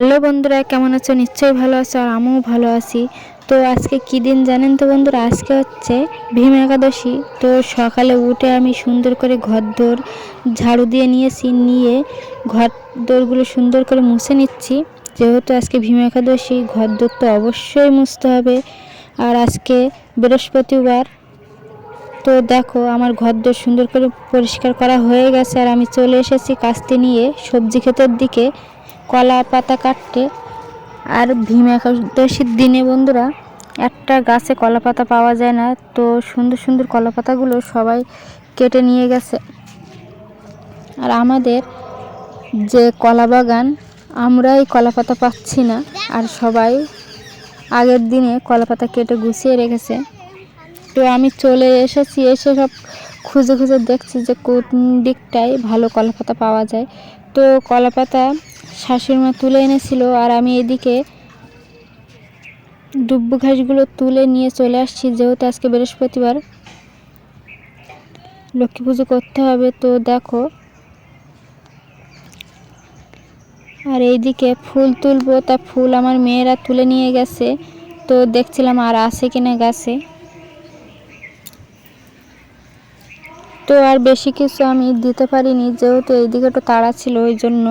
Hello বন্ধুরা, কেমন আছো? নিশ্চয়ই ভালো আছো, আর আমিও ভালো আছি। তো আজকে কি দিন জানেন তো বন্ধুরা? আজকে হচ্ছে ভীম একাদশী। তো সকালে উঠে আমি সুন্দর করে ঘরদোর ঝাড়ু দিয়ে নিয়ে ঘরদোরগুলো সুন্দর করে মুছে নিচ্ছি। যেহেতু আজকে ভীম একাদশী, ঘরদোর তো অবশ্যই মুছতে হবে। আর আজকে বৃহস্পতিবার। তো দেখো, আমার ঘরদোর সুন্দর করে পরিষ্কার করা হয়ে গেছে, আর আমি চলে এসেছি কাস্তে নিয়ে সবজি ক্ষেতের দিকে কলা পাতা কাটতে। আর ভীম একাদশীর দিনে বন্ধুরা, একটা গাছে কলা পাতা পাওয়া যায় না। তো সুন্দর সুন্দর কলা পাতাগুলো সবাই কেটে নিয়ে গেছে। আর আমাদের যে কলা বাগান, আমরাই কলা পাতা পাচ্ছি না। আর সবাই আগের দিনে কলা পাতা কেটে গুছিয়ে রেখেছে। তো আমি চলে এসেছি, এসে সব খুঁজে খুঁজে দেখছি যে কোন দিকটায় ভালো কলা পাতা পাওয়া যায়। তো কলা পাতা শাশুড়ি মা তুলে এনেছিল, আর আমি এদিকে দুব্বু ঘাসগুলো তুলে নিয়ে চলে আসছি। যেহেতু আজকে বৃহস্পতিবার, লক্ষ্মী পুজো করতে হবে। তো দেখো, আর এইদিকে ফুল তুলবো, তা ফুল আমার মেয়েরা তুলে নিয়ে গেছে। তো দেখছিলাম আর আছে কিনা গাছে। তো আর বেশি কিছু আমি দিতে পারিনি, যেহেতু এইদিকে একটু তাড়া ছিল, ওই জন্য